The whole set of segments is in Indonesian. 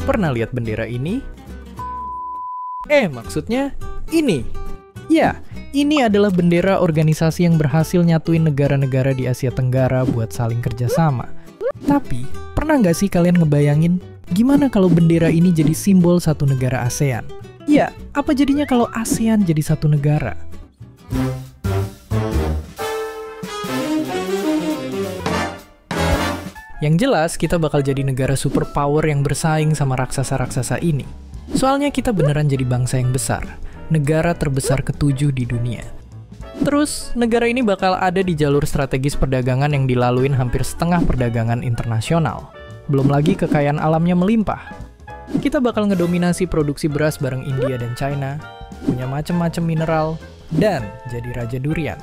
Pernah lihat bendera ini? Maksudnya ini. Ya, ini adalah bendera organisasi yang berhasil nyatuin negara-negara di Asia Tenggara buat saling kerjasama. Tapi, pernah nggak sih kalian ngebayangin gimana kalau bendera ini jadi simbol satu negara ASEAN? Ya, apa jadinya kalau ASEAN jadi satu negara? Yang jelas, kita bakal jadi negara superpower yang bersaing sama raksasa-raksasa ini. Soalnya kita beneran jadi bangsa yang besar, negara terbesar ke-7 di dunia. Terus, negara ini bakal ada di jalur strategis perdagangan yang dilaluin hampir setengah perdagangan internasional. Belum lagi kekayaan alamnya melimpah. Kita bakal ngedominasi produksi beras bareng India dan China, punya macem-macem mineral, dan jadi raja durian.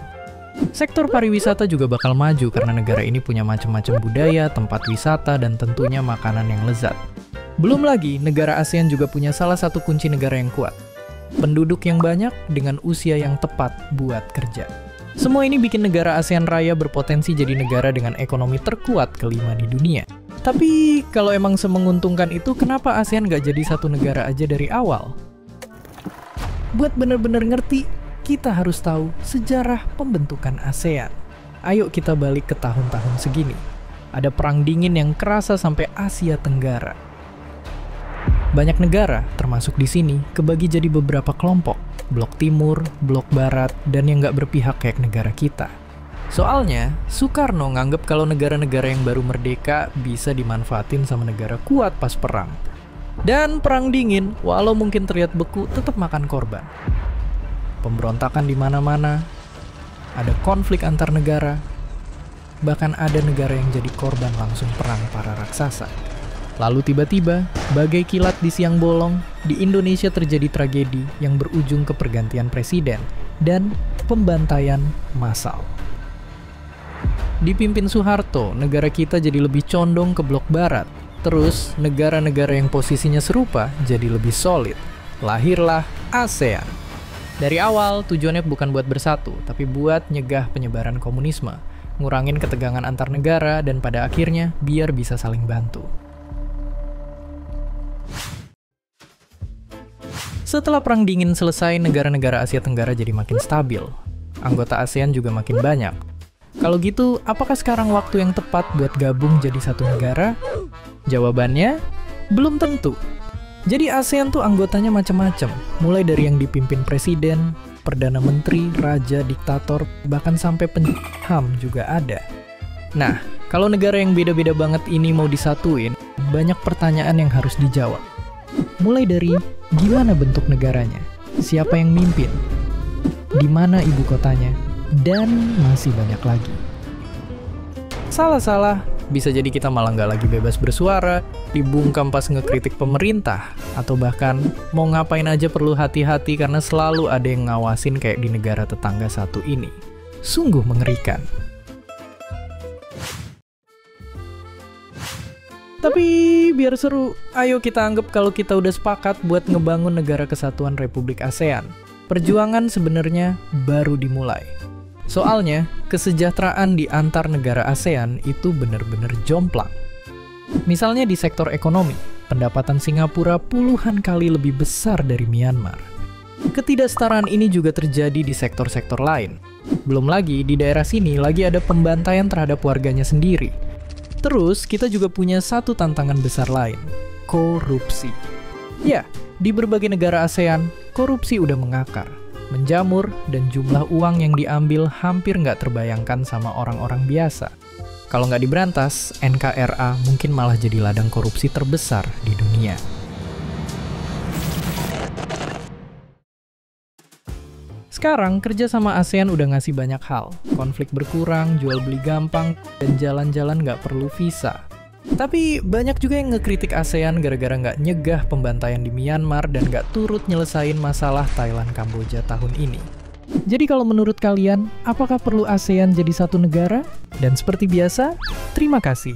Sektor pariwisata juga bakal maju karena negara ini punya macam-macam budaya, tempat wisata, dan tentunya makanan yang lezat. Belum lagi, negara ASEAN juga punya salah satu kunci negara yang kuat. Penduduk yang banyak dengan usia yang tepat buat kerja. Semua ini bikin negara ASEAN Raya berpotensi jadi negara dengan ekonomi terkuat kelima di dunia. Tapi, kalau emang semenguntungkan itu, kenapa ASEAN nggak jadi satu negara aja dari awal? Buat bener-bener ngerti, kita harus tahu sejarah pembentukan ASEAN. Ayo kita balik ke tahun-tahun segini. Ada perang dingin yang kerasa sampai Asia Tenggara. Banyak negara, termasuk di sini, kebagi jadi beberapa kelompok. Blok Timur, Blok Barat, dan yang nggak berpihak kayak negara kita. Soalnya, Soekarno nganggep kalau negara-negara yang baru merdeka bisa dimanfaatin sama negara kuat pas perang. Dan perang dingin, walau mungkin terlihat beku, tetap makan korban. Pemberontakan di mana-mana, ada konflik antar negara, bahkan ada negara yang jadi korban langsung perang para raksasa. Lalu tiba-tiba, bagai kilat di siang bolong, di Indonesia terjadi tragedi yang berujung ke pergantian presiden dan pembantaian massal. Dipimpin Soeharto, negara kita jadi lebih condong ke blok barat. Terus, negara-negara yang posisinya serupa jadi lebih solid. Lahirlah ASEAN. Dari awal, tujuannya bukan buat bersatu, tapi buat nyegah penyebaran komunisme, ngurangin ketegangan antar negara, dan pada akhirnya biar bisa saling bantu. Setelah Perang Dingin selesai, negara-negara Asia Tenggara jadi makin stabil. Anggota ASEAN juga makin banyak. Kalau gitu, apakah sekarang waktu yang tepat buat gabung jadi satu negara? Jawabannya, belum tentu. Jadi ASEAN tuh anggotanya macam-macam, mulai dari yang dipimpin presiden, perdana menteri, raja, diktator, bahkan sampai penjaham juga ada. Nah, kalau negara yang beda-beda banget ini mau disatuin, banyak pertanyaan yang harus dijawab. Mulai dari, gimana bentuk negaranya? Siapa yang mimpin? Di mana ibu kotanya? Dan masih banyak lagi. Salah-salah, bisa jadi kita malah nggak lagi bebas bersuara, dibungkam pas ngekritik pemerintah, atau bahkan mau ngapain aja perlu hati-hati karena selalu ada yang ngawasin kayak di negara tetangga satu ini. Sungguh mengerikan. Tapi biar seru, ayo kita anggap kalau kita udah sepakat buat ngebangun negara kesatuan Republik ASEAN. Perjuangan sebenarnya baru dimulai. Soalnya, kesejahteraan di antar negara ASEAN itu bener-bener jomplang. Misalnya di sektor ekonomi, pendapatan Singapura puluhan kali lebih besar dari Myanmar. Ketidaksetaraan ini juga terjadi di sektor-sektor lain. Belum lagi, di daerah sini lagi ada pembantaian terhadap warganya sendiri. Terus, kita juga punya satu tantangan besar lain, korupsi. Ya, di berbagai negara ASEAN, korupsi udah mengakar, menjamur, dan jumlah uang yang diambil hampir nggak terbayangkan sama orang-orang biasa. Kalau nggak diberantas, NKRA mungkin malah jadi ladang korupsi terbesar di dunia. Sekarang, kerja sama ASEAN udah ngasih banyak hal. Konflik berkurang, jual beli gampang, dan jalan-jalan nggak perlu visa. Tapi banyak juga yang ngekritik ASEAN gara-gara nggak nyegah pembantaian di Myanmar dan nggak turut nyelesain masalah Thailand Kamboja tahun ini. Jadi kalau menurut kalian, apakah perlu ASEAN jadi satu negara? Dan seperti biasa, terima kasih